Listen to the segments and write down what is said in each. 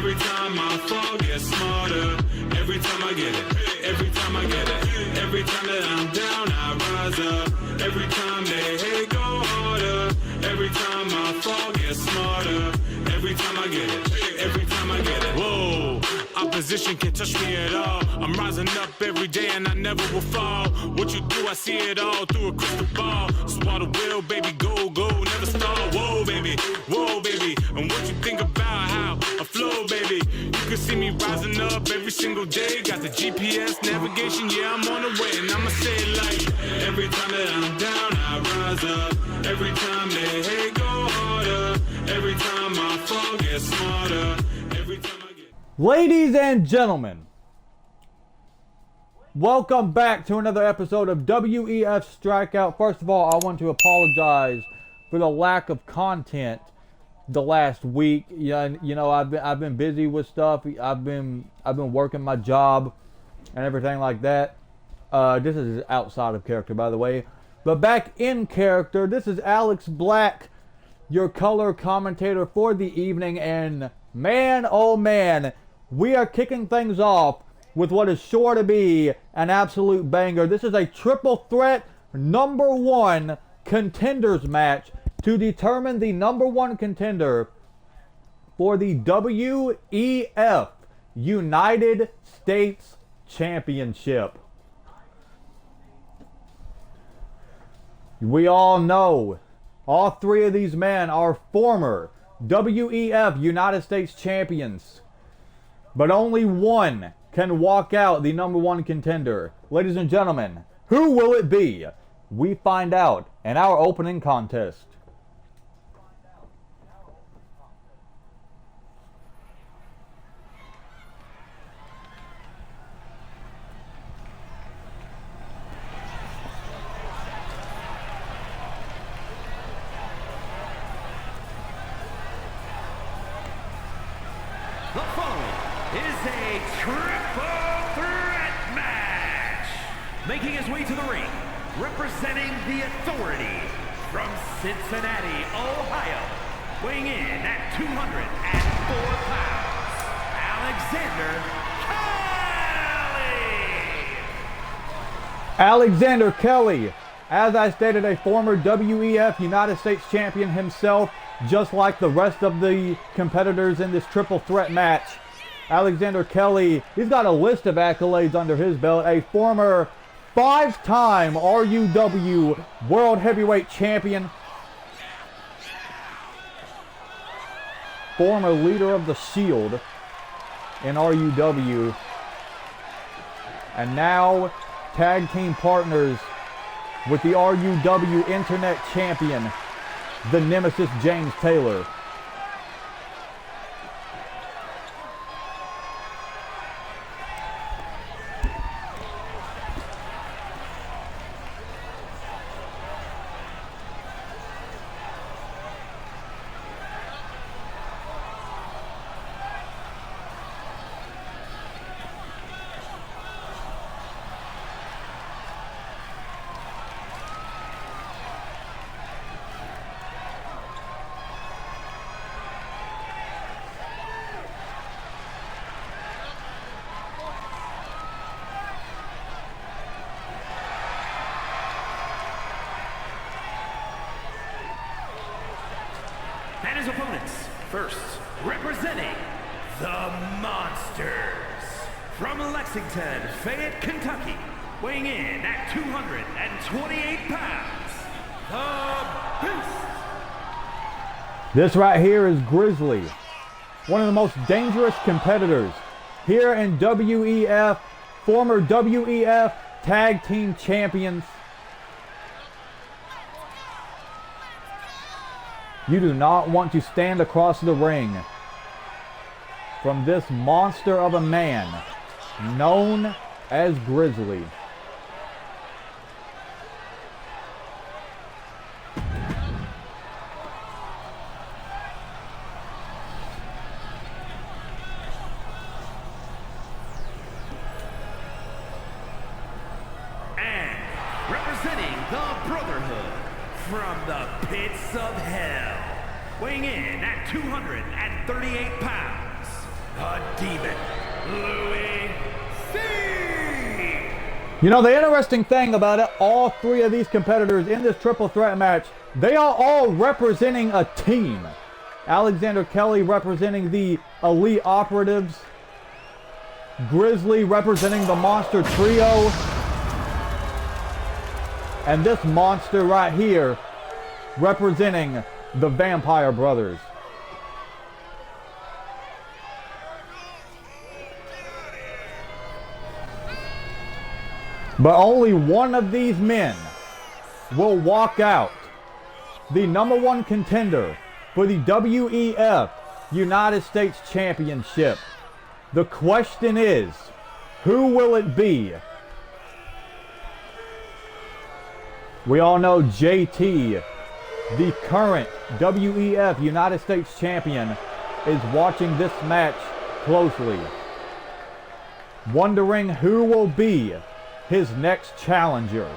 Every time I fall, get smarter. Every time I get it, every time I get it. Every time that I'm down, I rise up. Every time they hate, go harder. Every time I fall, get smarter. Every time I get it, every time I get it. Whoa, opposition can't touch me at all. I'm rising up every day and I never will fall. What you do, I see it all through a crystal ball. Swallow will, baby, go, go, never stall. Whoa, baby, and what you think about how I flow, baby? You can see me rising up every single day. Got the GPS navigation, yeah, I'm on the way. And I'ma say it like, every time that I'm down, I rise up. Every time they hate, go harder. Every time I fall, get smarter. Every time I get... Ladies and gentlemen, welcome back to another episode of WEF Strikeout. First of all, I want to apologize for the lack of content the last week. Yeah, you know, I've been busy with stuff. I've been working my job and everything like that. This is outside of character, by the way. But back in character, this is Alex Black, your color commentator for the evening, and man, oh man, we are kicking things off with what is sure to be an absolute banger. This is a triple threat #1 contenders match to determine the #1 contender for the WEF United States Championship. We all know all three of these men are former WEF United States champions, but only one can walk out the #1 contender. Ladies and gentlemen, who will it be? We find out in our opening contest. The following is a triple threat match. Making his way to the ring, representing the Authority from Cincinnati, Ohio, weighing in at 204 pounds, Alexander Alexander Kelly. Kelly, as I stated, a former WEF United States champion himself, just like the rest of the competitors in this triple threat match. Alexander Kelly, he's got a list of accolades under his belt. A former 5-time RUW World Heavyweight Champion. Former leader of the Shield in RUW. And now tag team partners with the RUW Internet Champion, the Nemesis James Taylor. And his opponents, first, representing the Monsters. From Lexington, Fayette, Kentucky, weighing in at 228 pounds, the Beast. This right here is Grizzly, one of the most dangerous competitors here in WEF, former WEF Tag Team Champions. You do not want to stand across the ring from this monster of a man known as Grizzly. And representing the Brotherhood from the pits of hell, weighing in at 238 pounds, the Demon, Louis C. You know, the interesting thing about it, all three of these competitors in this triple threat match, they are all representing a team. Alexander Kelly representing the Elite Operatives. Grizzly representing the Monster Trio. And this monster right here representing the Vampire Brothers. But only one of these men will walk out the #1 contender for the WEF United States Championship. The question is, who will it be? We all know JT, the current WEF United States Champion, is watching this match closely, wondering who will be his next challenger.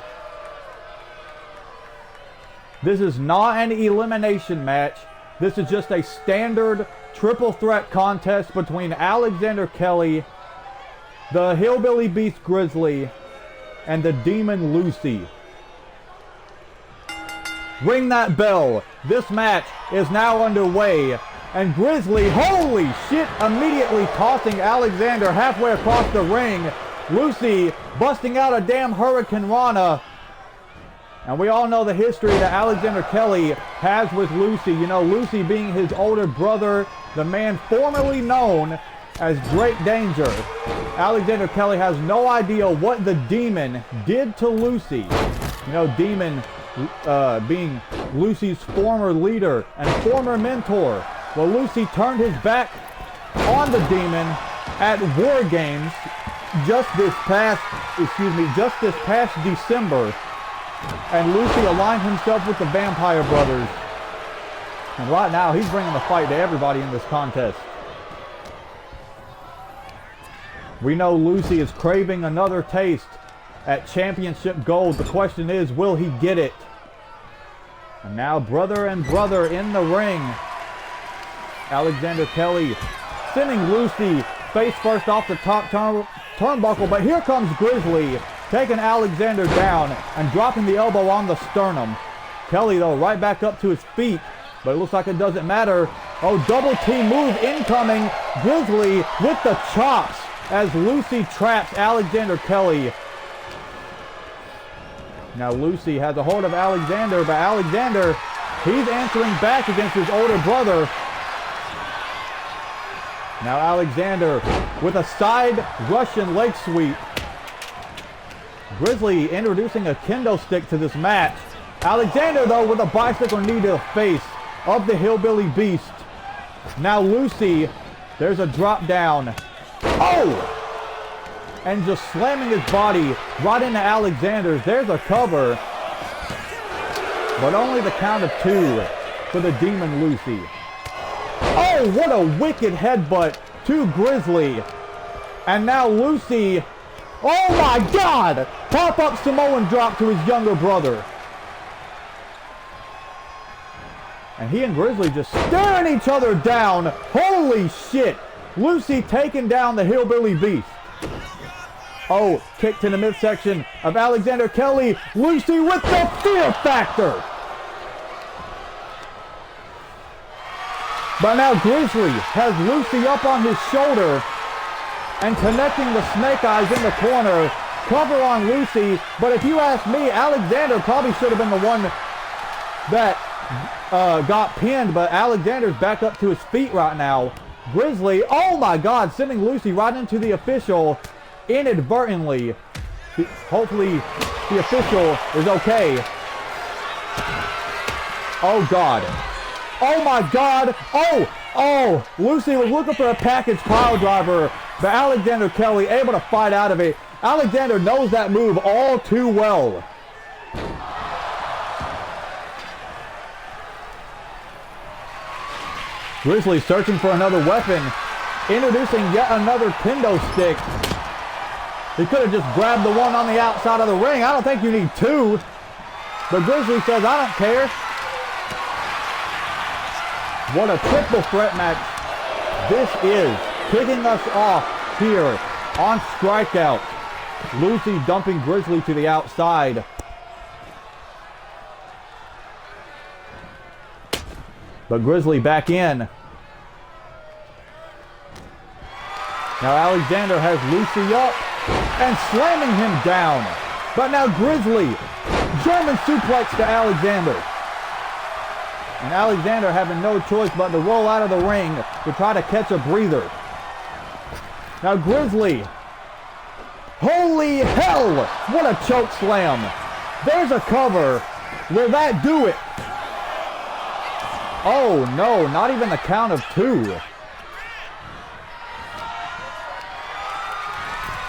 This is not an elimination match. This is just a standard triple threat contest between Alexander Kelly, the Hillbilly Beast Grizzly, and the Demon Lucy. Ring that bell. This match is now underway. And Grizzly, holy shit, immediately tossing Alexander halfway across the ring. Lucy busting out a damn Hurricane Rana. And we all know the history that Alexander Kelly has with Lucy. You know, Lucy being his older brother, the man formerly known as Great Danger. Alexander Kelly has no idea what the Demon did to Lucy. You know, Demon being Lucy's former leader and former mentor. Well, Lucy turned his back on the Demon at War Games just this past December. And Lucy aligned himself with the Vampire Brothers. And right now, he's bringing the fight to everybody in this contest. We know Lucy is craving another taste at Championship Gold. The question is, will he get it? And now brother and brother in the ring. Alexander Kelly sending Lucy face first off the top turnbuckle. But here comes Grizzly taking Alexander down and dropping the elbow on the sternum. Kelly, though, right back up to his feet. But it looks like it doesn't matter. Oh, double team move incoming. Grizzly with the chops as Lucy traps Alexander Kelly. Now Lucy has a hold of Alexander, but Alexander, he's answering back against his older brother. Now Alexander with a side Russian leg sweep. Grizzly introducing a kendo stick to this match. Alexander, though, with a bicycle knee to the face of the Hillbilly Beast. Now Lucy, there's a drop down. Oh! And just slamming his body right into Alexander's. There's a cover. But only the count of 2 for the Demon Lucy. Oh, what a wicked headbutt to Grizzly. And now Lucy, oh my God! Pop-up Samoan drop to his younger brother. And he and Grizzly just staring each other down. Holy shit! Lucy taking down the Hillbilly Beast. Oh, kick to the midsection of Alexander Kelly. Lucy with the fear factor. But now Grizzly has Lucy up on his shoulder and connecting the snake eyes in the corner. Cover on Lucy. But if you ask me, Alexander probably should have been the one that got pinned. But Alexander's back up to his feet right now. Grizzly, oh my God, sending Lucy right into the official inadvertently. Hopefully the official is okay. Oh God. Oh my God. Oh, Lucy was looking for a package pile driver, but Alexander Kelly able to fight out of it. Alexander knows that move all too well. Grizzly searching for another weapon, introducing yet another kendo stick. He could have just grabbed the one on the outside of the ring. I don't think you need 2. But Grizzly says, I don't care. What a triple threat match this is. kicking us off here on Strikeout. Lucy dumping Grizzly to the outside. But Grizzly back in. Now Alexander has Lucy up and slamming him down. But now Grizzly, German suplex to Alexander. And Alexander having no choice but to roll out of the ring to try to catch a breather. Now Grizzly, holy hell, what a choke slam. There's a cover. Will that do it? Oh no, not even the count of 2.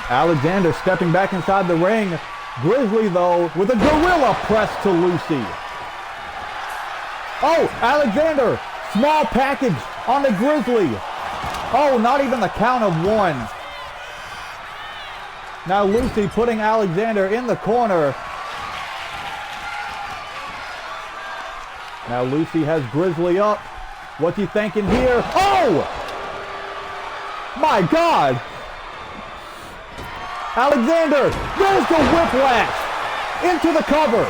Alexander stepping back inside the ring. Grizzly though with a gorilla press to Lucy. Oh, Alexander, small package on the Grizzly. Oh, not even the count of 1. Now Lucy putting Alexander in the corner. Now Lucy has Grizzly up. What's he thinking here? Oh! My God! Alexander, there's the whiplash into the cover.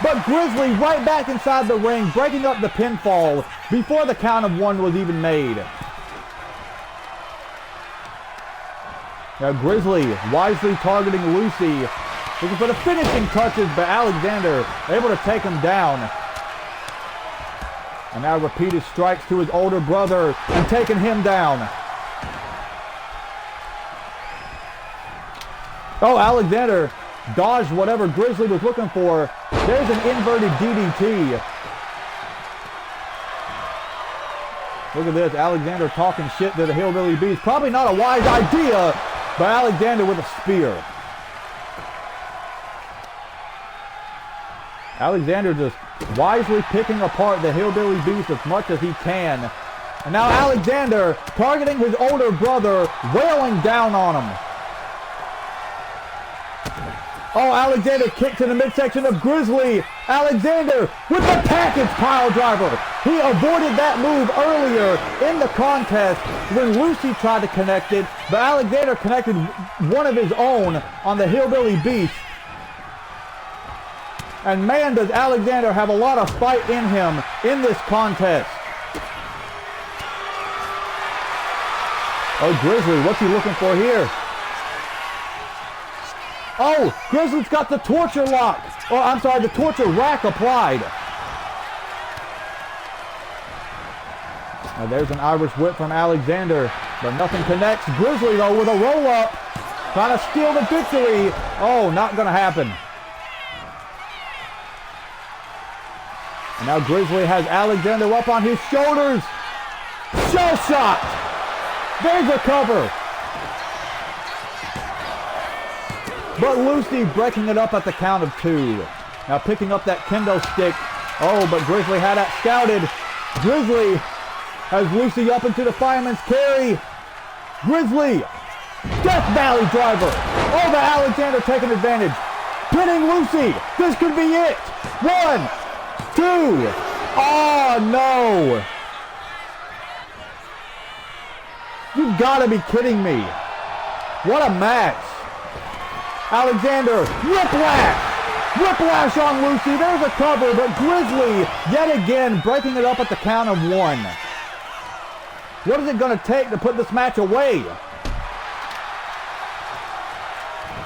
But Grizzly right back inside the ring, breaking up the pinfall before the count of 1 was even made. Now Grizzly wisely targeting Lucy, looking for the finishing touches, but Alexander able to take him down. And now repeated strikes to his older brother and taking him down. Oh, Alexander dodged whatever Grizzly was looking for. There's an inverted DDT. Look at this, Alexander talking shit to the Hillbilly Beast. Probably not a wise idea, but Alexander with a spear. Alexander just wisely picking apart the Hillbilly Beast as much as he can. And now Alexander targeting his older brother, wailing down on him. Oh, Alexander kicked to the midsection of Grizzly. Alexander with the package pile driver. He avoided that move earlier in the contest when Lucy tried to connect it, but Alexander connected one of his own on the Hillbilly Beast. And man, does Alexander have a lot of fight in him in this contest. Oh, Grizzly, what's he looking for here? Oh, Grizzly's got the torture lock. Oh, I'm sorry, the torture rack applied. Now there's an Irish whip from Alexander, but nothing connects. Grizzly, though, with a roll-up, trying to steal the victory. Oh, not going to happen. And now Grizzly has Alexander up on his shoulders. Shell shot. There's a cover. But Lucy breaking it up at the count of 2. Now picking up that kendo stick. Oh, but Grizzly had that scouted. Grizzly has Lucy up into the fireman's carry. Grizzly. Death Valley driver. Oh, but Alexander taking advantage. Pinning Lucy. This could be it. 1, 2. Oh, no. You've got to be kidding me. What a match. Alexander, whiplash! Whiplash on Lucy. There's a cover, but Grizzly, yet again, breaking it up at the count of 1. What is it going to take to put this match away?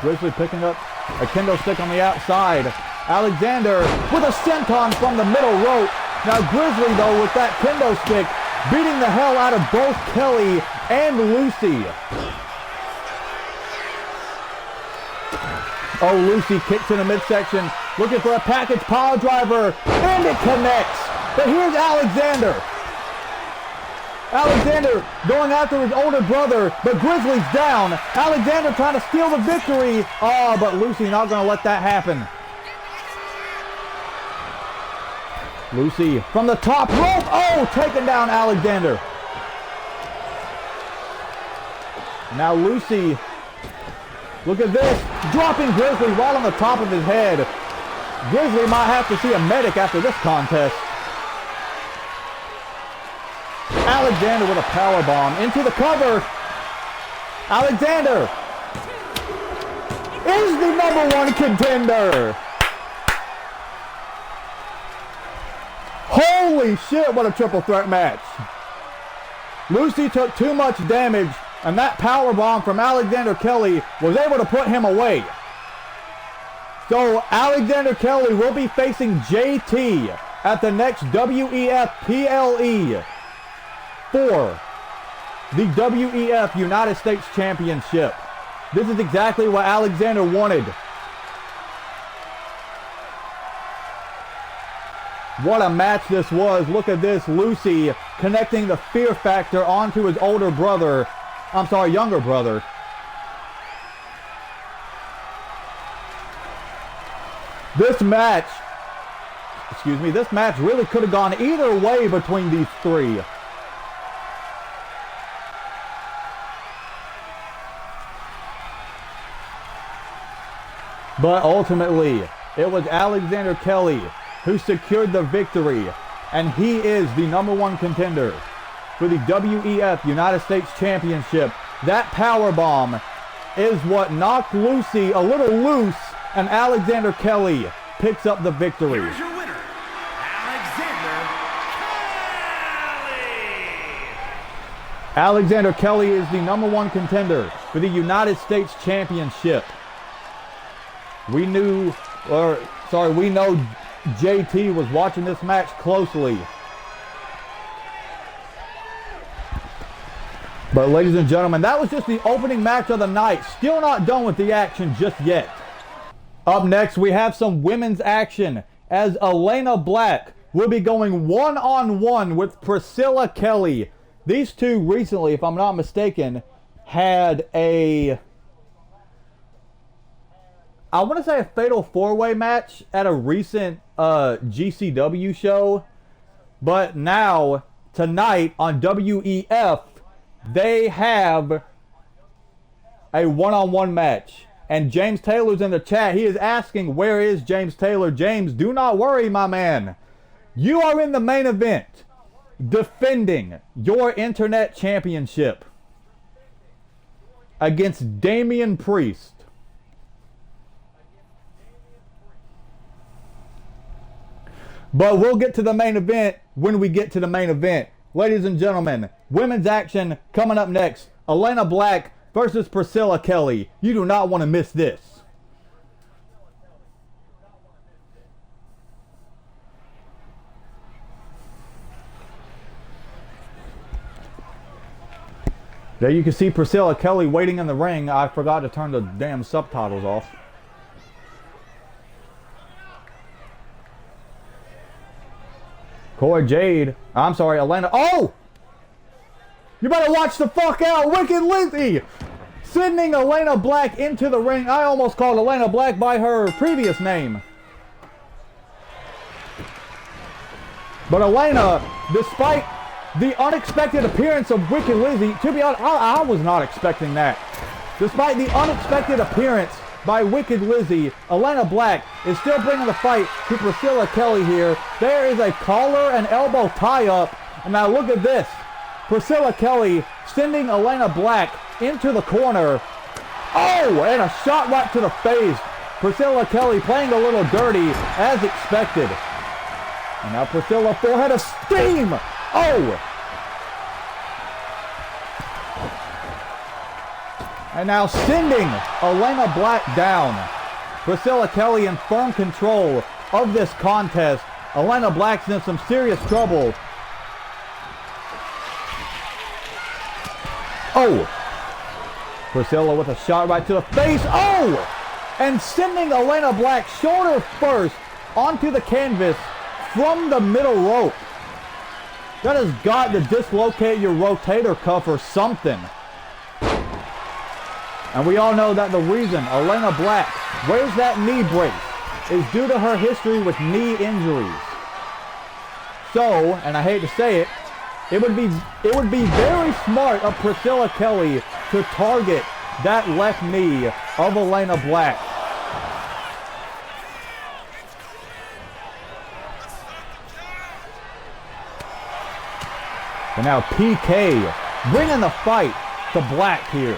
Grizzly picking up a kendo stick on the outside. Alexander with a senton from the middle rope. Now Grizzly, though, with that kendo stick, beating the hell out of both Kelly and Lucy. Oh, Lucy kicks in the midsection, looking for a package pile driver, and it connects. But here's Alexander. Alexander going after his older brother, but Grizzly's down. Alexander trying to steal the victory. Oh, but Lucy not going to let that happen. Lucy from the top rope. Oh, taking down Alexander. Now Lucy, look at this, dropping Grizzly right on the top of his head. Grizzly might have to see a medic after this contest. Alexander with a powerbomb into the cover. Alexander is the #1 contender. Holy shit, what a triple threat match. Lucy took too much damage, and that powerbomb from Alexander Kelly was able to put him away. So Alexander Kelly will be facing JT at the next WEF PLE for the WEF United States Championship. This is exactly what Alexander wanted. What a match this was. Look at this. Lucy connecting the fear factor onto his younger brother. This match really could have gone either way between these three. But ultimately, it was Alexander Kelly who secured the victory, and he is the #1 contender for the WEF United States Championship. That powerbomb is what knocked Lucy a little loose, and Alexander Kelly picks up the victory. Here's your winner, Alexander Kelly. Alexander Kelly is the #1 contender for the United States Championship. We know JT was watching this match closely. But ladies and gentlemen, that was just the opening match of the night. Still not done with the action just yet. Up next, we have some women's action as Elena Black will be going one-on-one with Priscilla Kelly. These two recently, if I'm not mistaken, had a fatal four-way match at a recent GCW show. But now, tonight on WEF, they have a one-on-one match. And James Taylor's in the chat. He is asking, where is James Taylor? James, do not worry, my man. You are in the main event, defending your internet championship against Damian Priest. But we'll get to the main event when we get to the main event. Ladies and gentlemen, women's action coming up next. Elena Black versus Priscilla Kelly. You do not want to miss this. There you can see Priscilla Kelly waiting in the ring. I forgot to turn the damn subtitles off. Elena. Oh! You better watch the fuck out, Wicked Lizzie! Sending Elena Black into the ring. I almost called Elena Black by her previous name. But Elena, despite the unexpected appearance of Wicked Lizzie, to be honest, I was not expecting that. Despite the unexpected appearance by Wicked Lizzie, Elena Black is still bringing the fight to Priscilla Kelly here. There is a collar and elbow tie-up. And now look at this. Priscilla Kelly sending Elena Black into the corner. Oh, and a shot right to the face. Priscilla Kelly playing a little dirty as expected. And now Priscilla full head of steam. Oh! And now sending Elena Black down. Priscilla Kelly in firm control of this contest. Elena Black's in some serious trouble. Oh! Priscilla with a shot right to the face. Oh! And sending Elena Black shoulder first onto the canvas from the middle rope. That has got to dislocate your rotator cuff or something. And we all know that the reason Elena Black wears that knee brace is due to her history with knee injuries. So, and I hate to say it, it would be very smart of Priscilla Kelly to target that left knee of Elena Black. And now PK bringing the fight to Black here.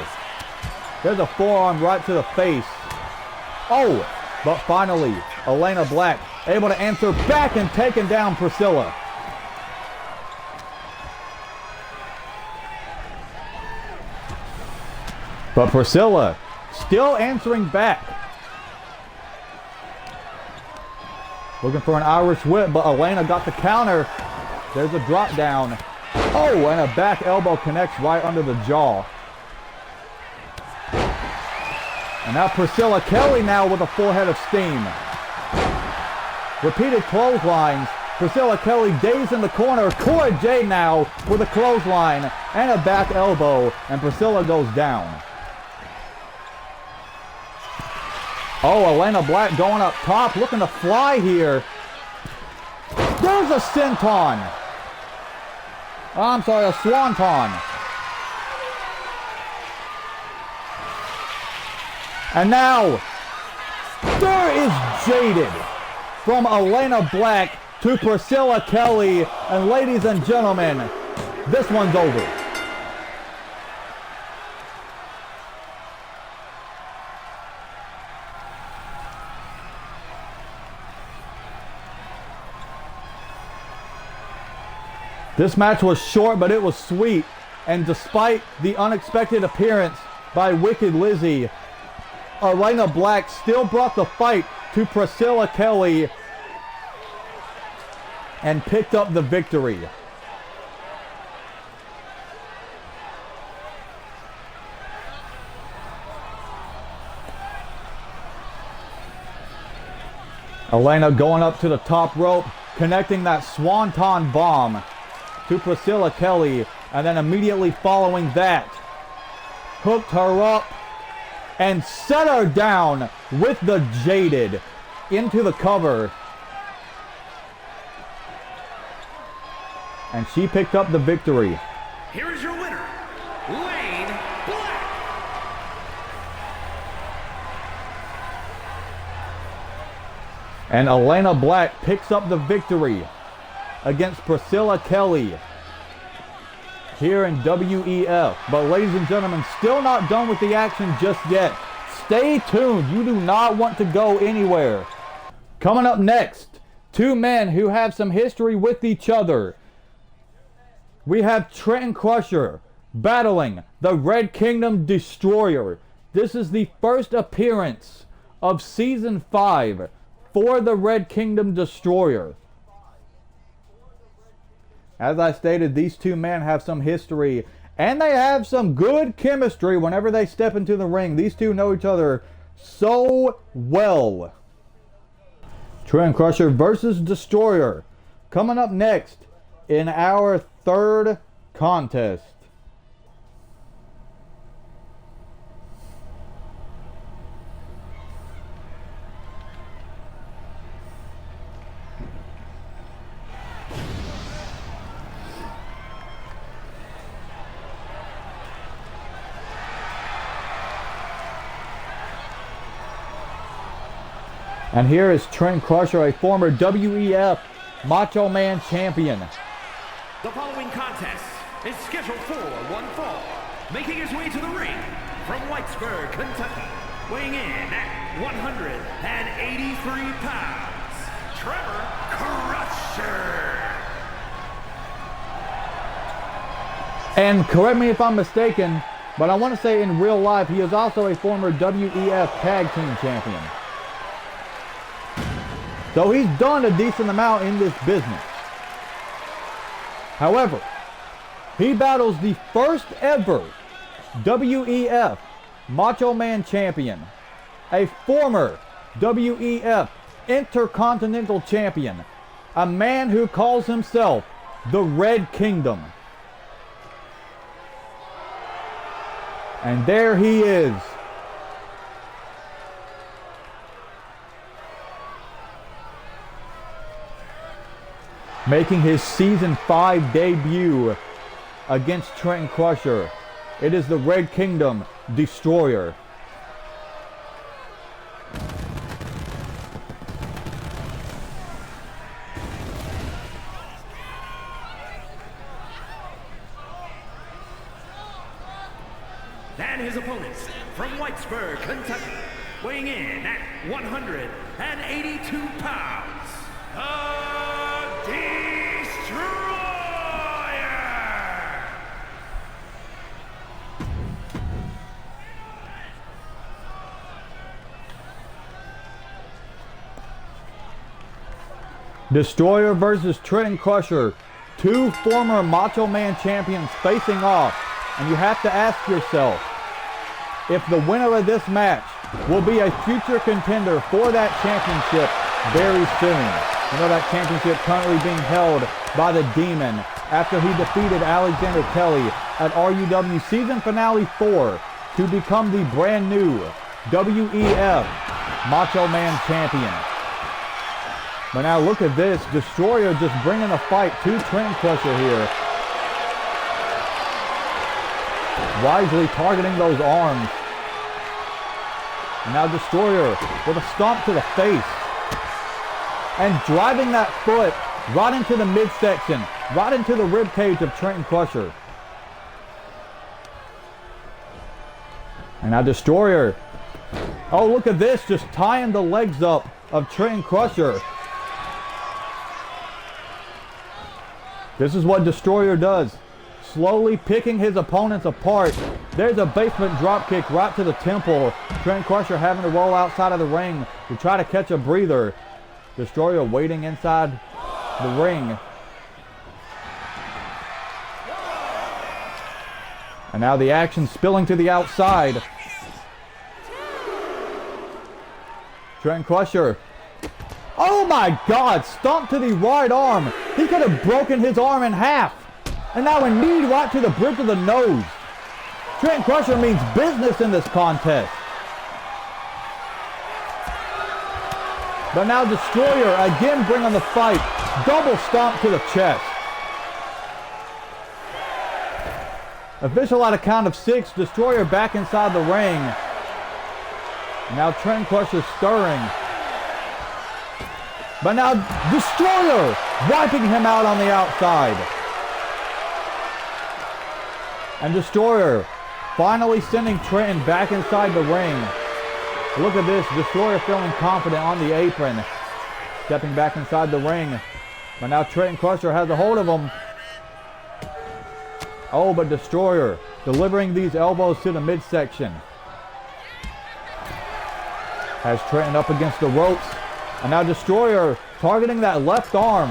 There's a forearm right to the face. Oh, but finally, Elena Black able to answer back and taking down Priscilla. But Priscilla still answering back. Looking for an Irish whip, but Elena got the counter. There's a drop down. Oh, and a back elbow connects right under the jaw. And now Priscilla Kelly now with a full head of steam. Repeated clotheslines. Priscilla Kelly dazed in the corner. Cora Jade now with a clothesline and a back elbow. And Priscilla goes down. Oh, Elena Black going up top, looking to fly here. There's a senton. Oh, I'm sorry, a swanton. And now, there is Jaded from Elena Black to Priscilla Kelly. And ladies and gentlemen, this one's over. This match was short, but it was sweet. And despite the unexpected appearance by Wicked Lizzie, Elena Black still brought the fight to Priscilla Kelly and picked up the victory. Elena going up to the top rope, connecting that swanton bomb to Priscilla Kelly, and then immediately following that, hooked her up and set her down with the Jaded into the cover. And she picked up the victory. Here is your winner, Lane Black. And Elena Black picks up the victory against Priscilla Kelly here in WEF. But ladies and gentlemen, still not done with the action just yet. Stay tuned. You do not want to go anywhere. Coming up next, two men who have some history with each other. We have Trenton Crusher battling the Red Kingdom Destroyer. This is the first appearance of Season 5 for the Red Kingdom Destroyer. As I stated, these two men have some history, and they have some good chemistry whenever they step into the ring. These two know each other so well. Trenton Crusher versus Destroyer coming up next in our third contest. And here is Trenton Crusher, a former WEF Macho Man champion. The following contest is scheduled for one fall. Making his way to the ring from Whitesburg, Kentucky, weighing in at 183 pounds, Trevor Crusher. And correct me if I'm mistaken, but I want to say in real life, he is also a former WEF Tag Team Champion. So he's done a decent amount in this business. However, he battles the first ever WEF Macho Man Champion, a former WEF Intercontinental Champion, a man who calls himself the Red Kingdom. And there he is. Making his Season 5 debut against Trenton Crusher. It is the Red Kingdom Destroyer. And his opponents from Whitesburg, Kentucky, weighing in at 182 pounds, the Destroyer! Destroyer versus Trenton Crusher. Two former Macho Man champions facing off. And you have to ask yourself if the winner of this match will be a future contender for that championship very soon. You know, that championship currently being held by the Demon after he defeated Alexander Kelly at RUW Season Finale 4 to become the brand new WEF Macho Man champion. But now look at this, Destroyer just bringing the fight to Trenton Crusher here. Wisely targeting those arms. And now Destroyer with a stomp to the face. And driving that foot right into the midsection, right into the rib cage of Trenton Crusher. And now Destroyer. Oh, look at this, just tying the legs up of Trenton Crusher. This is what Destroyer does. Slowly picking his opponents apart. There's a basement dropkick right to the temple. Trenton Crusher having to roll outside of the ring to try to catch a breather. Destroyer waiting inside the ring. And now the action spilling to the outside. Trenton Crusher. Oh my God, stomp to the right arm. He could have broken his arm in half. And now a knee right to the bridge of the nose. Trenton Crusher means business in this contest. But now Destroyer again bringing the fight. Double stomp to the chest. Official out of count of 6. Destroyer back inside the ring. Now Trenton Crusher stirring. But now Destroyer wiping him out on the outside. And Destroyer finally sending Trenton back inside the ring. Look at this, Destroyer feeling confident on the apron. Stepping back inside the ring. But now Trenton Crusher has a hold of him. Oh, but Destroyer delivering these elbows to the midsection. Has Trenton up against the ropes. And now Destroyer targeting that left arm.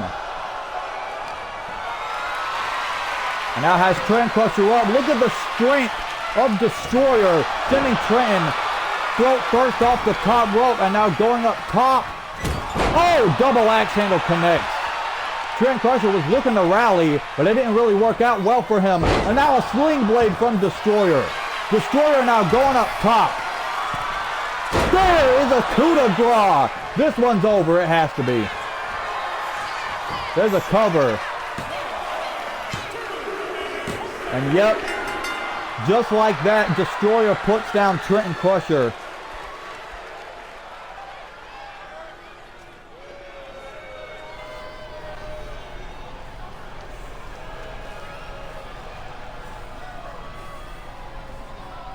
And now has Trenton Crusher up. Look at the strength of Destroyer. Sending Trenton throat first off the top rope. And now going up top. Oh, double axe handle connects. Trenton Crusher was looking to rally, but it didn't really work out well for him. And now a sling blade from Destroyer. Destroyer now going up top. There is a coup de grace. This one's over. It has to be. There's a cover. And yep, just like that, Destroyer puts down Trenton Crusher.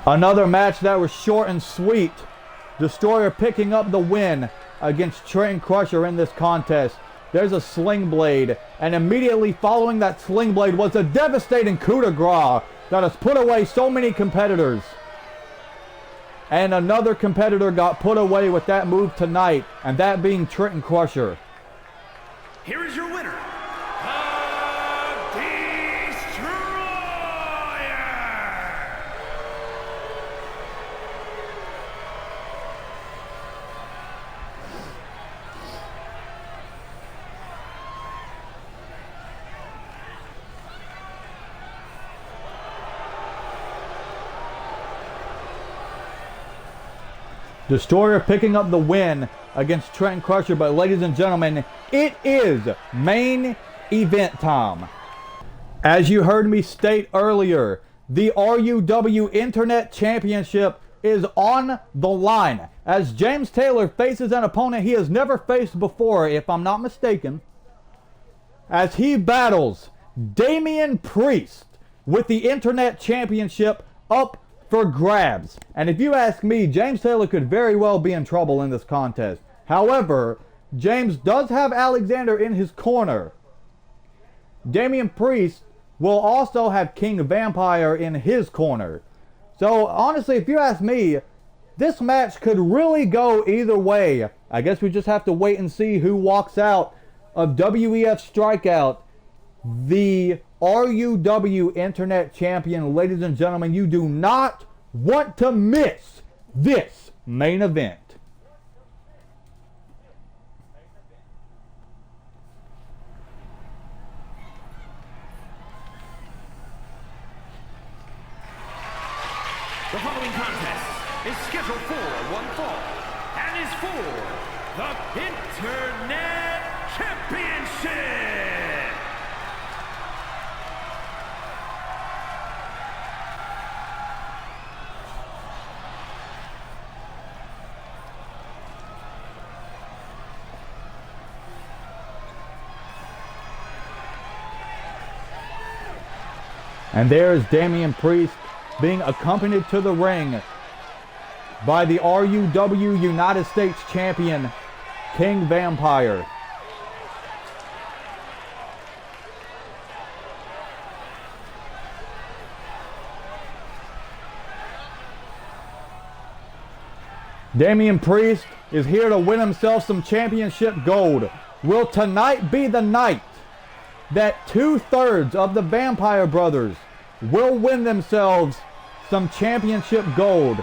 Another match that was short and sweet. Destroyer picking up the win against Trenton Crusher in this contest. There's a sling blade, and immediately following that sling blade was a devastating coup de grace that has put away so many competitors. And another competitor got put away with that move tonight, and that being Trenton Crusher. Here is your winner, the Destroyer! Destroyer picking up the win against Trenton Crusher, but ladies and gentlemen, it is main event time. As you heard me state earlier, the RUW Internet Championship is on the line as James Taylor faces an opponent he has never faced before, if I'm not mistaken, as he battles Damian Priest with the Internet Championship up for grabs. And if you ask me, James Taylor could very well be in trouble in this contest. However, James does have Alexander in his corner. Damian Priest will also have King Vampire in his corner. So honestly, if you ask me, this match could really go either way. I guess we just have to wait and see who walks out of WEF Strikeout, the RUW Internet Champion. Ladies and gentlemen, you do not want to miss this main event. The following contest is scheduled for one fall and is for the Internet Championship. And there is Damian Priest being accompanied to the ring by the RUW United States Champion, King Vampire. Damian Priest is here to win himself some championship gold. Will tonight be the night that 2/3 of the Vampire Brothers will win themselves some championship gold?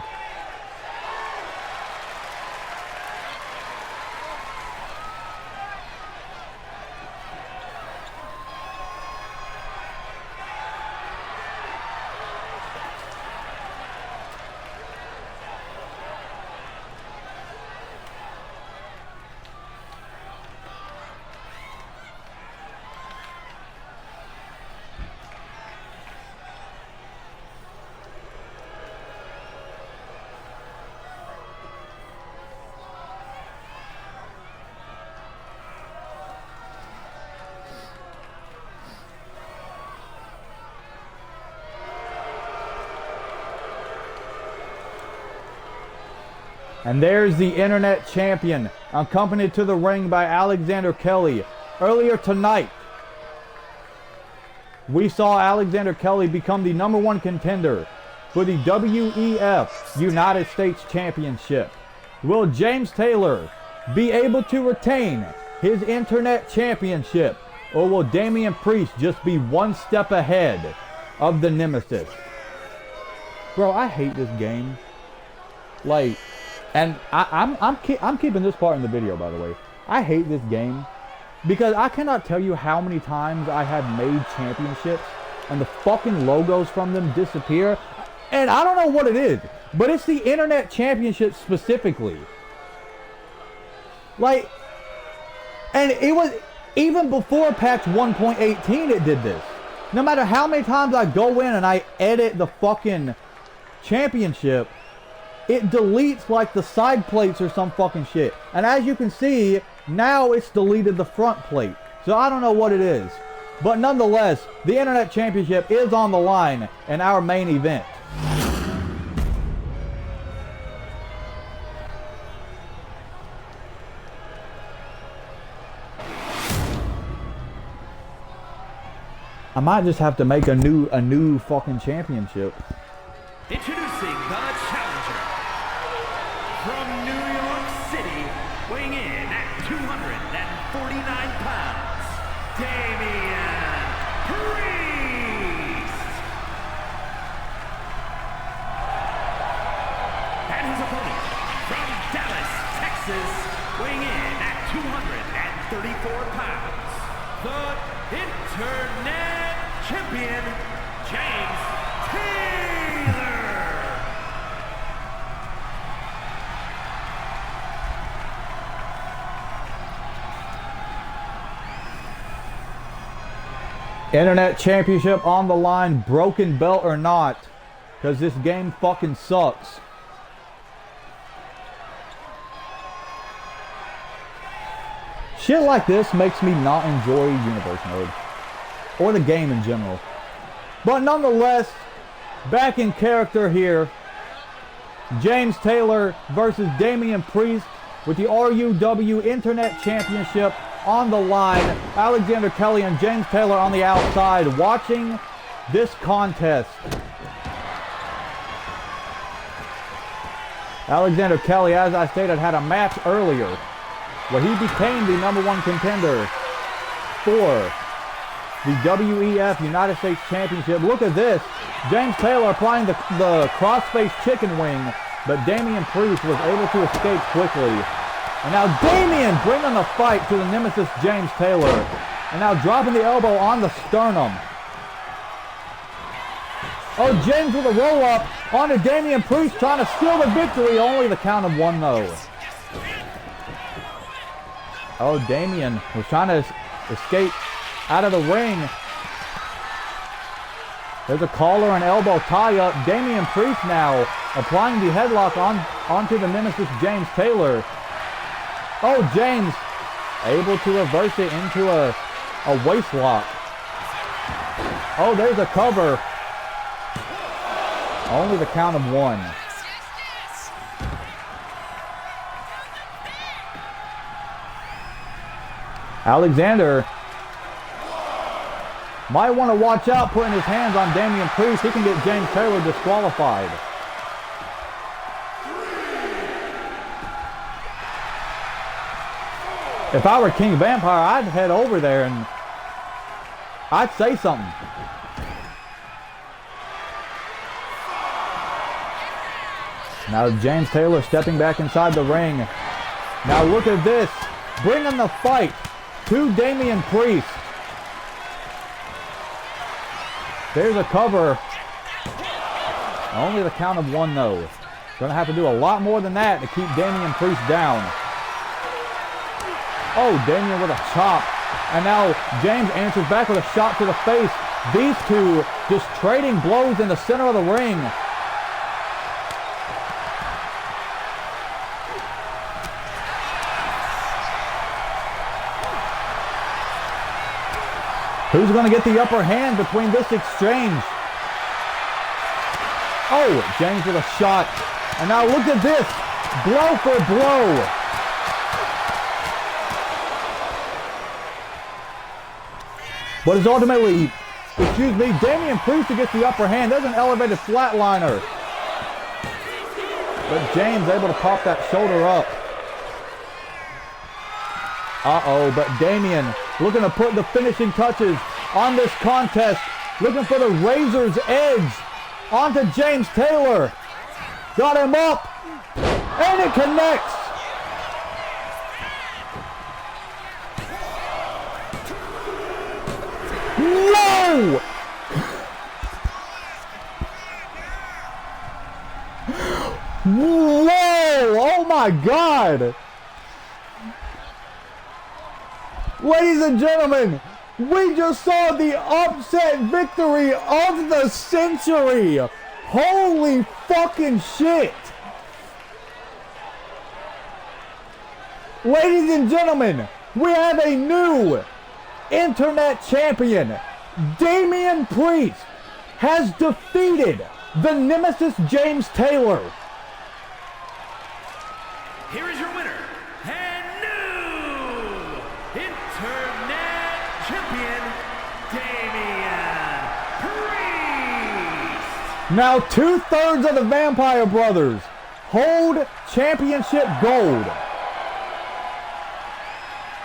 And there's the Internet Champion, accompanied to the ring by Alexander Kelly. Earlier tonight, we saw Alexander Kelly become the #1 contender for the WEF United States Championship. Will James Taylor be able to retain his Internet Championship, or will Damian Priest just be one step ahead of the Nemesis? Bro, I hate this game. Like, and I'm keeping this part in the video, by the way. I hate this game because I cannot tell you how many times I have made championships and the fucking logos from them disappear. And I don't know what it is, but it's the Internet Championship specifically. Like, and it was even before patch 1.18 it did this. No matter how many times I go in and I edit the fucking championship, it deletes like the side plates or some fucking shit. And as you can see, now it's deleted the front plate. So I don't know what it is. But nonetheless, the Internet Championship is on the line in our main event. I might just have to make a new fucking championship. Introducing the challenger from New York City, weighing in at 249 pounds, Damian Priest. And his opponent from Dallas, Texas, weighing in at 234 pounds, the Internet Champion, James Taylor. Internet Championship on the line, broken belt or not, because this game fucking sucks. Shit like this makes me not enjoy Universe Mode, or the game in general. But nonetheless, back in character here. James Taylor versus Damian Priest with the RUW Internet Championship on the line. Alexander Kelly and James Taylor on the outside watching this contest. Alexander Kelly, as I stated, had a match earlier where he became the #1 contender for the WEF United States Championship. Look at this. James Taylor applying the crossface chicken wing, but Damian Priest was able to escape quickly. And now Damian bringing the fight to the nemesis James Taylor. And now dropping the elbow on the sternum. Oh, James with a roll-up onto Damian Priest, trying to steal the victory. Only the count of 1 though. Oh, Damian was trying to escape out of the ring. There's a collar and elbow tie-up. Damian Priest now applying the headlock onto the nemesis James Taylor. Oh, James able to reverse it into a waist lock. Oh, there's a cover. Only the count of 1. Alexander might want to watch out putting his hands on Damian Priest. He can get James Taylor disqualified. If I were King Vampire, I'd head over there and I'd say something. Now James Taylor stepping back inside the ring. Now look at this. Bringing the fight to Damian Priest. There's a cover. Only the count of 1 though. Gonna have to do a lot more than that to keep Damian Priest down. Oh, Damian with a chop. And now James answers back with a shot to the face. These two just trading blows in the center of the ring. Who's going to get the upper hand between this exchange? Oh, James with a shot. And now look at this. Blow for blow. But it's ultimately, Damian Priest who gets the upper hand. There's an elevated flatliner. But James able to pop that shoulder up. Uh-oh, but Damian looking to put the finishing touches on this contest. Looking for the razor's edge onto James Taylor. Got him up. And it connects. No! Whoa! Oh my God! Ladies and gentlemen, we just saw the upset victory of the century. Holy fucking shit. Ladies and gentlemen, we have a new internet champion. Damian Priest has defeated the nemesis James Taylor. Here is your winner and new internet champion, Damian Priest. Now 2/3 of the Vampire Brothers hold championship gold.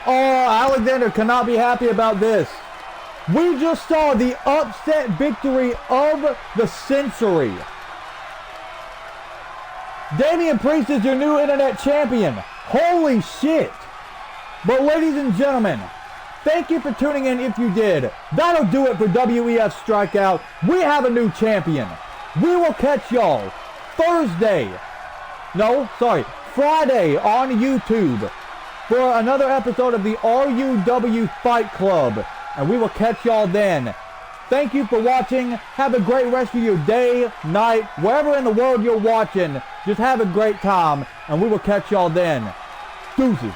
Oh, Alexander cannot be happy about this. We just saw the upset victory of the century. Damian Priest is your new internet champion. Holy shit. But ladies and gentlemen, thank you for tuning in if you did. That'll do it for WEF Strikeout. We have a new champion. We will catch y'all Friday on YouTube for another episode of the RUW Fight Club. And we will catch y'all then. Thank you for watching. Have a great rest of your day, night, wherever in the world you're watching. Just have a great time. And we will catch y'all then. Deuces.